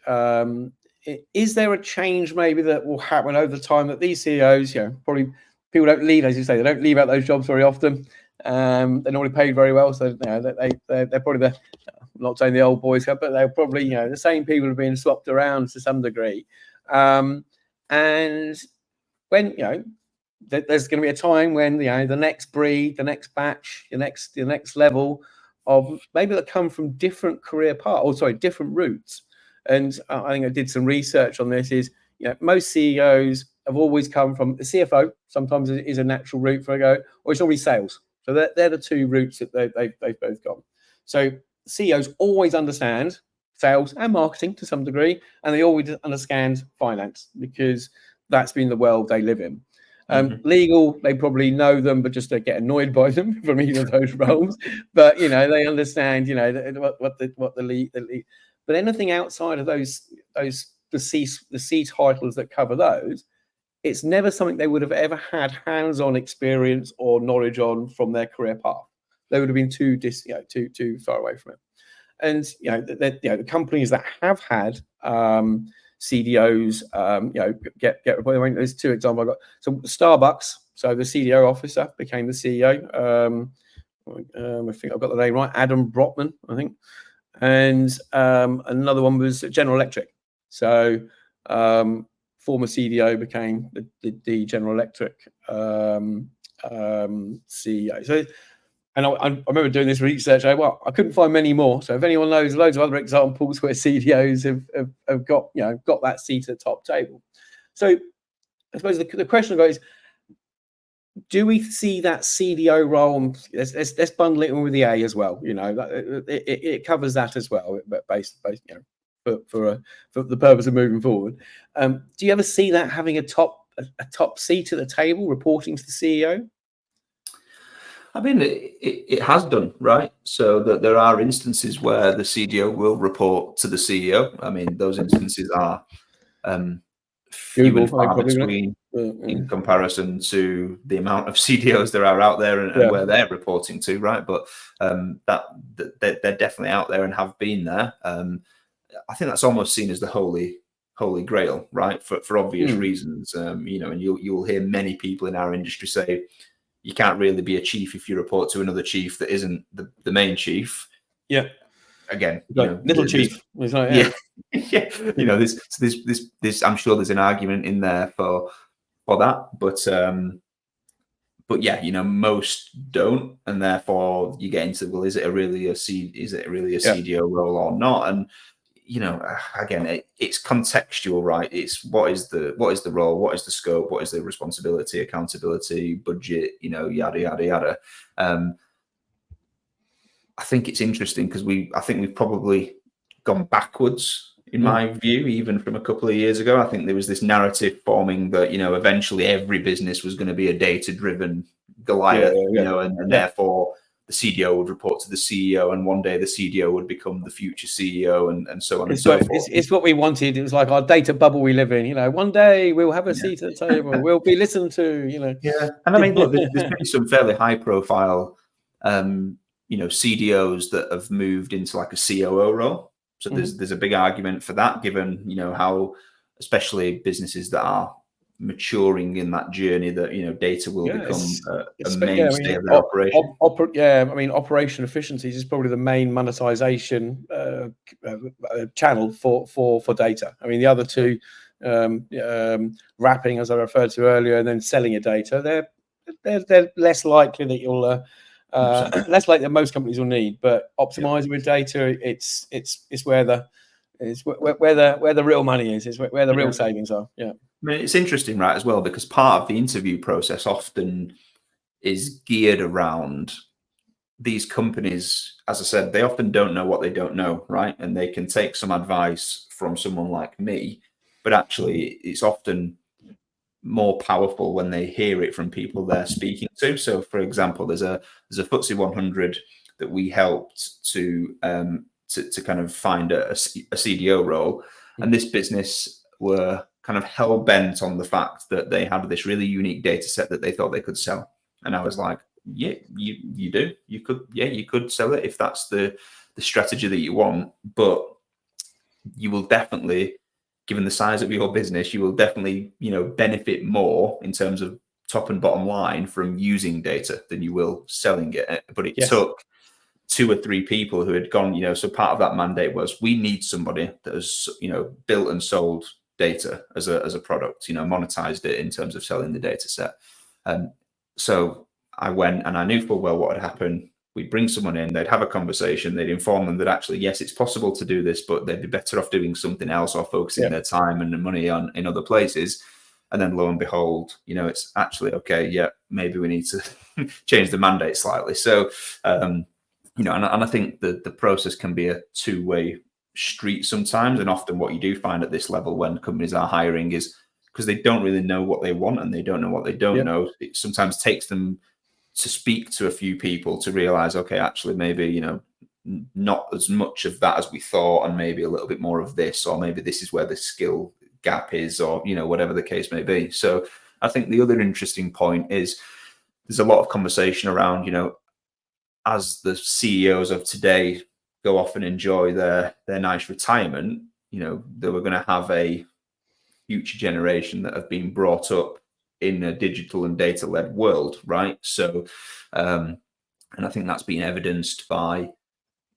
is there a change maybe that will happen over time, that these CEOs, probably people don't leave, as you say, they don't leave out those jobs very often. They're normally paid very well, so they're probably I'm not saying the old boys club, but they're probably the same people are being swapped around to some degree. And when there's going to be a time when the next breed, the next batch, the next level of maybe that come from different career paths, different routes. And I think I did some research on this. Is most CEOs have always come from the CFO. Sometimes it is a natural route for a go, or it's always sales. So they're the two routes that they've both gone. So CEOs always understand sales and marketing to some degree, and they always understand finance because that's been the world they live in. Legal, they probably know them, but just don't get annoyed by them from either of those roles. But they understand, what the lead. But anything outside of the C titles that cover those, it's never something they would have ever had hands-on experience or knowledge on from their career path. They would have been too far away from it. And the companies that have had CDOs, get reported. There's two examples I got. So Starbucks, so the CDO officer became the CEO. I think I've got the name right, Adam Brotman, I think. And another one was General Electric. So former CDO became the General Electric CEO. So, and I remember doing this research. I couldn't find many more. So if anyone knows loads of other examples where CDOs have got that seat at the top table. So I suppose the question I've got is, do we see that CDO role? Let's bundle it in with the A as well. It covers that as well, but based for the purpose of moving forward. Do you ever see that having a top seat at the table, reporting to the CEO? I mean, it has done, right? So that there are instances where the CDO will report to the CEO. I mean, those instances are few and far between in comparison to the amount of CDOs there are out there and where they're reporting to, right? But they're definitely out there and have been there. I think that's almost seen as the holy grail, right? For obvious reasons, and you'll hear many people in our industry say, you can't really be a chief if you report to another chief that isn't the main chief. Yeah. Again, little chief. Yeah. This. I'm sure there's an argument in there for that, but yeah, most don't, and therefore you get into, well, is it really a CDO role or not? And again, it's contextual, right? It's what is the role, what is the scope, what is the responsibility, accountability, budget, yada yada yada. I think it's interesting because I think we've probably gone backwards in my view, even from a couple of years ago. I think there was this narrative forming that eventually every business was going to be a data-driven Goliath, and therefore the CDO would report to the CEO, and one day the CDO would become the future CEO, and so on and so forth. It's what we wanted. It was like our data bubble we live in. One day we'll have a seat at the table. We'll be listened to. Yeah, and I mean, look, there's been some fairly high-profile, CDOs that have moved into like a COO role. So there's a big argument for that, given how, especially businesses that are maturing in that journey, that data will become a mainstay of their operation. Operation efficiencies is probably the main monetization channel for data. I mean, the other two, wrapping, as I referred to earlier, and then selling your data, they're less likely that you'll less likely that most companies will need. But optimizing with data, it's where the real money is. It's where the real savings are. Yeah. I mean, it's interesting, right, as well, because part of the interview process often is geared around these companies. As I said, they often don't know what they don't know, right? And they can take some advice from someone like me, but actually it's often more powerful when they hear it from people they're speaking to. So, for example, there's a FTSE 100 that we helped to kind of find a CDO role, and this business were kind of hell bent on the fact that they had this really unique data set that they thought they could sell. And I was like, yeah, you do. You could sell it if that's the strategy that you want, but you will definitely, given the size of your business, you will definitely, benefit more in terms of top and bottom line from using data than you will selling it. But it took 2 or 3 people who had gone, so part of that mandate was, we need somebody that has, built and sold data as a product, monetized it in terms of selling the data set. So I went, and I knew full well what had happened. We'd bring someone in, they'd have a conversation, they'd inform them that actually, yes, it's possible to do this, but they'd be better off doing something else or focusing their time and money in other places. And then lo and behold, it's actually, okay, yeah, maybe we need to change the mandate slightly. So, and I think the process can be a two-way street sometimes. And often what you do find at this level when companies are hiring is because they don't really know what they want and they don't know what they don't know. It sometimes takes them to speak to a few people to realize, okay, actually, maybe, not as much of that as we thought, and maybe a little bit more of this, or maybe this is where the skill gap is, or, whatever the case may be. So I think the other interesting point is there's a lot of conversation around, as the CEOs of today go off and enjoy their nice retirement, they were going to have a future generation that have been brought up in a digital and data-led world, right? So, and I think that's been evidenced by,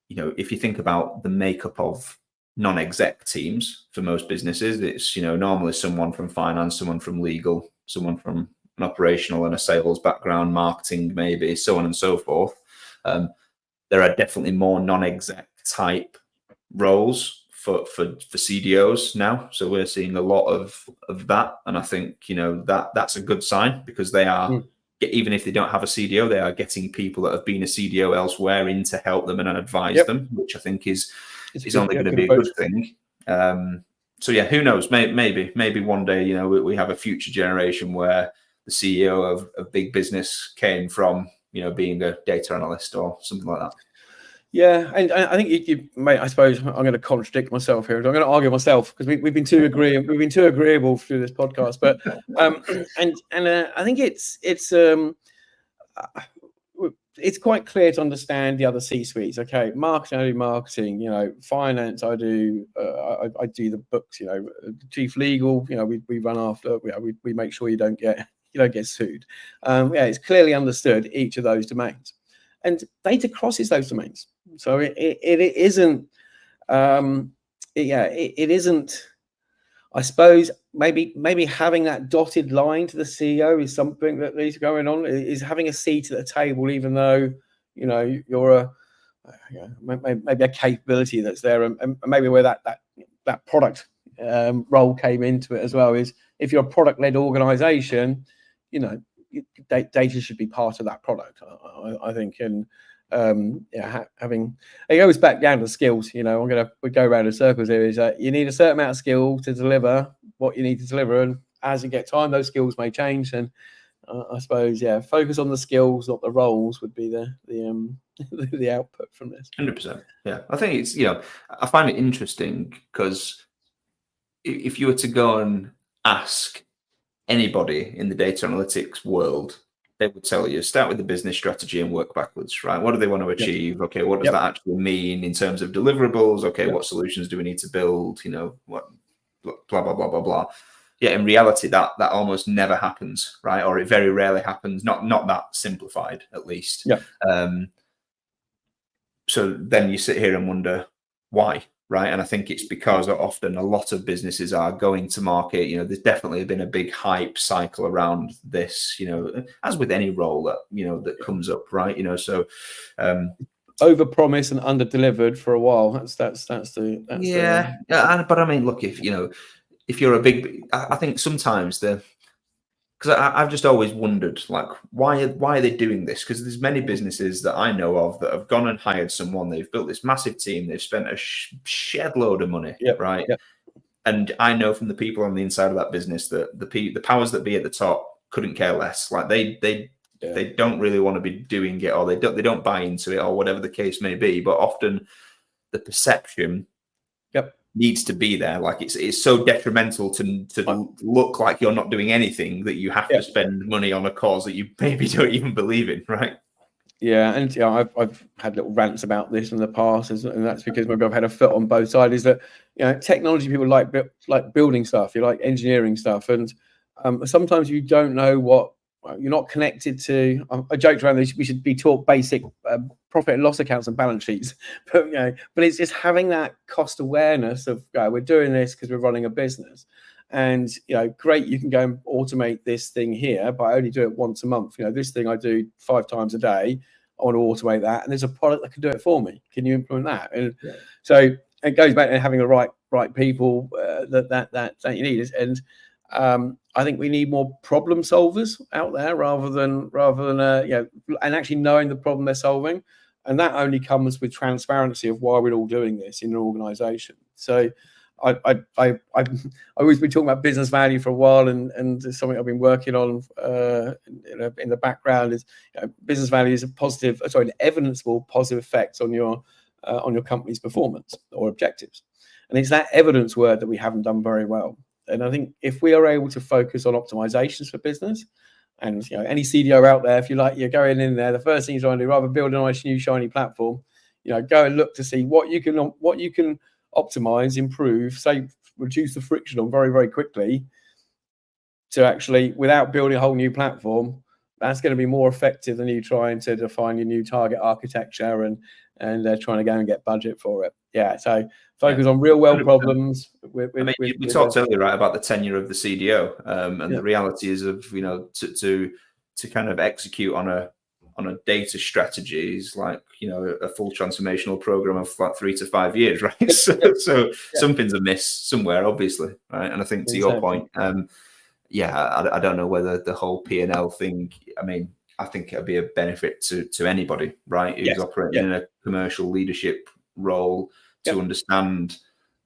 if you think about the makeup of non-exec teams for most businesses, it's, normally someone from finance, someone from legal, someone from an operational and a sales background, marketing, maybe, so on and so forth. There are definitely more non-exec type roles for CDOs now. So we're seeing a lot of that. And I think, that's a good sign, because they are, even if they don't have a CDO, they are getting people that have been a CDO elsewhere in to help them and advise them, which I think is only going to be a good thing. So yeah, who knows? Maybe one day, we have a future generation where the CEO of big business came from, being a data analyst or something like that. Yeah, and I think mate, I suppose I'm going to contradict myself here. I'm going to argue myself, because we've been too agreeable through this podcast. But I think it's quite clear to understand the other C-suites. Okay, marketing, I do marketing. Finance, I do the books. Chief legal, we run after. We make sure you don't get sued. It's clearly understood each of those domains, and data crosses those domains. So it isn't. It isn't. I suppose maybe having that dotted line to the CEO is something that needs going on. Is having a seat at the table, even though you're maybe a capability that's there, and maybe where that product role came into it as well. Is if you're a product-led organization, data should be part of that product. I think, and having it goes back down to skills. We go around in circles here. Is that you need a certain amount of skill to deliver what you need to deliver, and as you get time, those skills may change. And I suppose focus on the skills, not the roles, would be the output from this. 100%. Yeah, I think it's I find it interesting, because if you were to go and ask anybody in the data analytics world, they would tell you, start with the business strategy and work backwards, right? What do they want to achieve? Okay, what does that actually mean in terms of deliverables? Okay, what solutions do we need to build? What blah, blah, blah, blah, blah. Yeah, in reality, that almost never happens, right? Or it very rarely happens, not that simplified, at least. Yeah. So then you sit here and wonder, why? right? And I think it's because often a lot of businesses are going to market. You know, there's definitely been a big hype cycle around this, you know, as with any role that, you know, that comes up, right? You know, so over promise and under delivered for a while. That's the but I mean, look, if you know, if you're a big, I think sometimes because I've just always wondered, like, why are they doing this? Because there's many businesses that I know of that have gone and hired someone. They've built this massive team. They've spent a shed load of money, right? Yep. And I know from the people on the inside of that business that the powers that be at the top couldn't care less. Like they don't really want to be doing it, or they don't buy into it, or whatever the case may be. But often the perception needs to be there. Like it's so detrimental to look like you're not doing anything that you have to spend money on a cause that you maybe don't even believe in, right? Yeah, and I've had little rants about this in the past, and that's because maybe I've had a foot on both sides. Is that, you know, technology people like building stuff, you like engineering stuff, and sometimes you don't know what you're not connected to. I joked around this, we should be taught basic profit and loss accounts and balance sheets, but it's just having that cost awareness of we're doing this because we're running a business. And, you know, great, you can go and automate this thing here, but I only do it once a month. You know, this thing I do 5 times a day. I want to automate that, and there's a product that can do it for me. Can you implement that? And so it goes back to having the right people that you need. And I think we need more problem solvers out there rather than and actually knowing the problem they're solving. And that only comes with transparency of why we're all doing this in an organization. So I've always been talking about business value for a while, and something I've been working on in the background is, you know, business value is an evidenceable positive effect on your company's performance or objectives. And it's that evidence word that we haven't done very well. And I think if we are able to focus on optimizations for business, and, you know, any CDO out there, if you like, you're going in there, the first thing you're trying to do, rather than build a nice new shiny platform, you know, go and look to see what you can optimize, improve, save, reduce the friction on very, very quickly, to actually, without building a whole new platform. That's going to be more effective than you trying to define your new target architecture and trying to go and get budget for it. Yeah, so focus on real world problems. We talked earlier, right, about the tenure of the CDO, and the reality is of, you know, to kind of execute on a data strategy is like, you know, a full transformational program of like 3 to 5 years, right? So something's amiss somewhere, obviously, right? And I think to your point, I don't know whether the whole P&L thing, I mean, I think it'll be a benefit to anybody, right, who's operating in a commercial leadership role to understand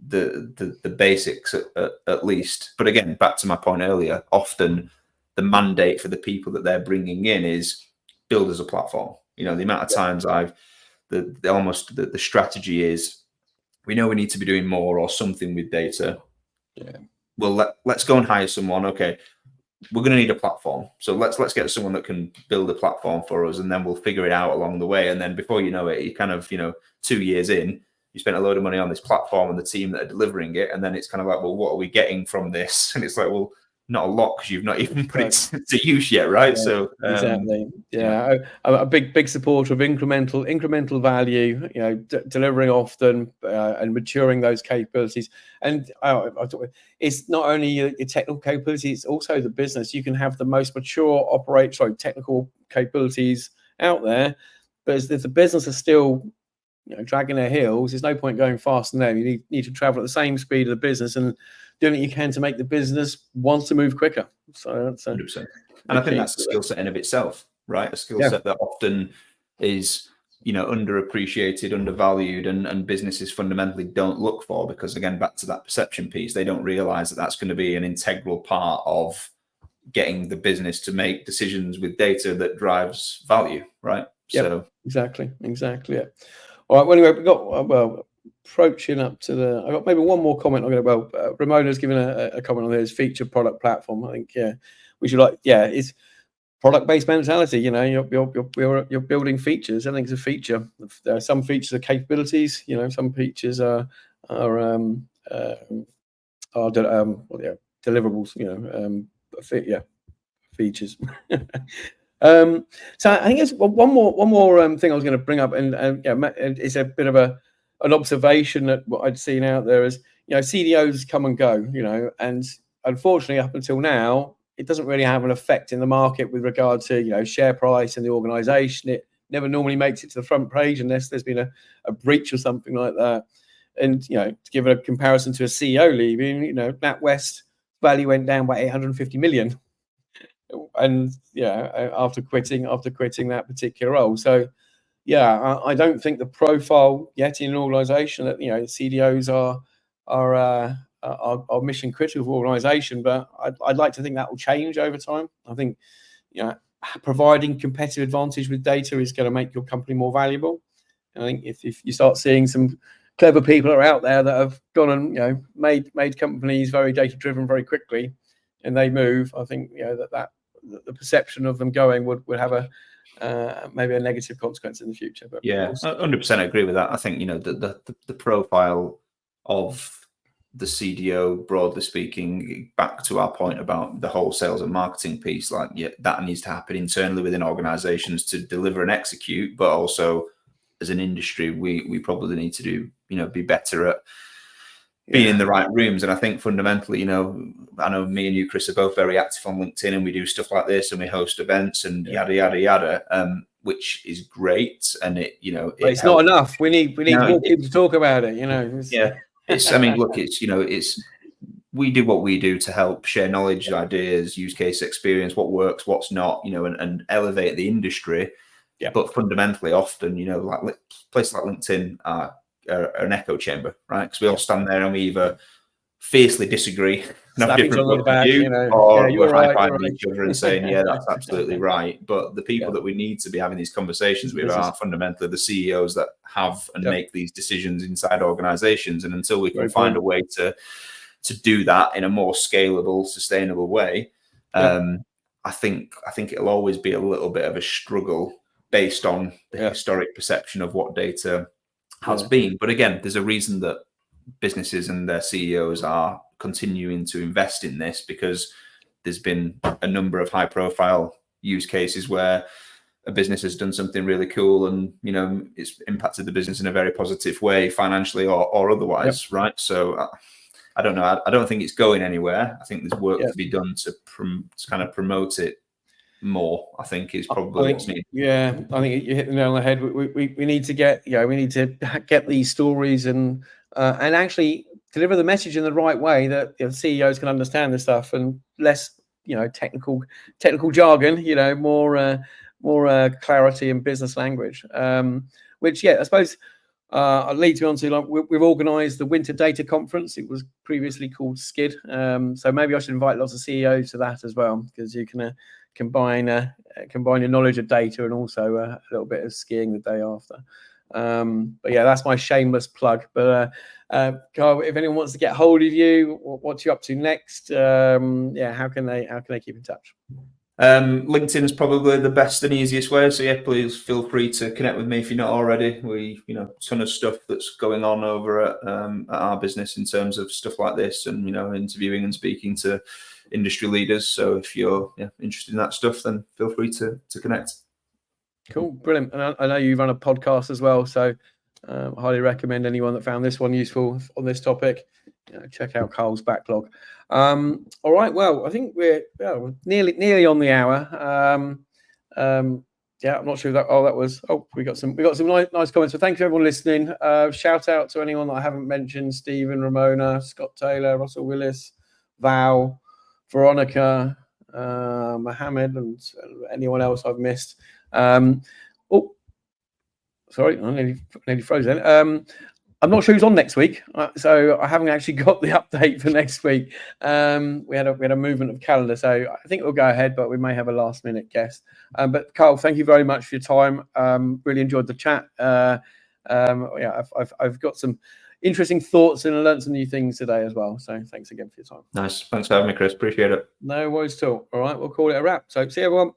the basics at least. But again, back to my point earlier, often the mandate for the people that they're bringing in is build as a platform. You know, the amount of times the strategy is, we know we need to be doing more or something with data. Well, let's go and hire someone. Okay, we're going to need a platform, so let's get someone that can build a platform for us, and then we'll figure it out along the way. And then before you know it, you kind of, you know, 2 years in, you spent a load of money on this platform and the team that are delivering it, and then it's kind of like, well, what are we getting from this? And it's like, well, not a lot, because you've not even put it to use yet, right? So exactly, I'm a big supporter of incremental value. You know, delivering often and maturing those capabilities. And it's not only your technical capabilities; it's also the business. You can have the most mature technical capabilities out there, but if the business is still, you know, dragging their heels, there's no point going fast. No, you need to travel at the same speed of the business and doing what you can to make the business want to move quicker. So that's 100%. And I think that's a skill set in of itself, right? A skill set that often is, you know, underappreciated, undervalued, and businesses fundamentally don't look for, because, again, back to that perception piece, they don't realize that that's going to be an integral part of getting the business to make decisions with data that drives value, right? So exactly. Yeah. All right. Well, anyway, we got approaching up to I got maybe one more comment. Ramona's given a comment on this feature product platform. I think we should it's product-based mentality. You know, you're building features. I think it's a feature. There are some features are capabilities. You know, some features are deliverables. You know, features. So I think it's one more thing I was going to bring up, and it's a bit of a an observation that what I'd seen out there is, CDOs come and go, and unfortunately up until now, it doesn't really have an effect in the market with regard to, share price and the organization. It never normally makes it to the front page unless there's been a breach or something like that. And, to give a comparison to a CEO leaving, NatWest value went down by 850 million. And after quitting that particular role. So I don't think the profile yet in an organization that CDOs are mission critical organization, but I'd like to think that will change over time. I think providing competitive advantage with data is going to make your company more valuable. And I think if you start seeing some clever people are out there that have gone and made companies very data driven very quickly, and they move, I think that the perception of them going would have a maybe a negative consequence in the future. But 100% agree with that. I think the profile of the CDO, broadly speaking, back to our point about the whole sales and marketing piece, that needs to happen internally within organizations to deliver and execute, but also as an industry, we probably need to do be better at being in the right rooms. And I think fundamentally, I know me and you, Chris, are both very active on LinkedIn, and we do stuff like this, and we host events and yada yada yada, which is great. And it's not enough. We need more people to talk about it. We do what we do to help share knowledge, ideas, use case experience, what works, what's not, and elevate the industry. Yeah. But fundamentally, often, like places like LinkedIn are an echo chamber, right? Because we all stand there and we either fiercely disagree and have different point of view, or we're high-fiving each other and saying, yeah, that's absolutely right. But the people that we need to be having these conversations with are fundamentally the CEOs that have and make these decisions inside organizations. And until we can find a way to do that in a more scalable, sustainable way, I think it'll always be a little bit of a struggle based on the historic perception of what data has been. But again, there's a reason that businesses and their CEOs are continuing to invest in this, because there's been a number of high profile use cases where a business has done something really cool and it's impacted the business in a very positive way, financially or otherwise, right? So I don't know. I don't think it's going anywhere. I think there's work to be done to kind of promote it more, I think, is probably what's needed. Yeah, I think you hit the nail on the head. We need to get these stories and actually deliver the message in the right way that CEOs can understand this stuff, and less technical jargon, more clarity in business language, which I suppose leads me on to, we've organised the Winter Data Conference. It was previously called SKID, so maybe I should invite lots of CEOs to that as well, because you can combine your knowledge of data and also a little bit of skiing the day after. But that's my shameless plug. But Carl, if anyone wants to get hold of you, what's you up to next? How can they keep in touch? LinkedIn is probably the best and easiest way. So please feel free to connect with me if you're not already. We, ton of stuff that's going on over at our business in terms of stuff like this, and interviewing and speaking to industry leaders. So if you're interested in that stuff, then feel free to connect. Cool, brilliant. And I know you run a podcast as well, so highly recommend anyone that found this one useful on this topic, check out Carl's backlog. All right, well, I think we're nearly on the hour. I'm not sure that. That was. We got some nice comments. So thank you everyone listening. Shout out to anyone that I haven't mentioned: Stephen, Ramona, Scott Taylor, Russell Willis, Val, Veronica, Mohammed, and anyone else I've missed. Sorry, I nearly froze then. I'm not sure who's on next week, so I haven't actually got the update for next week. We had a movement of calendar, so I think we'll go ahead, but we may have a last minute guest. But Carl, thank you very much for your time. Really enjoyed the chat. I've got some interesting thoughts and learned some new things today as well. So thanks again for your time. Nice. Thanks for having me, Chris. Appreciate it. No worries at all. All right, we'll call it a wrap. So see you everyone.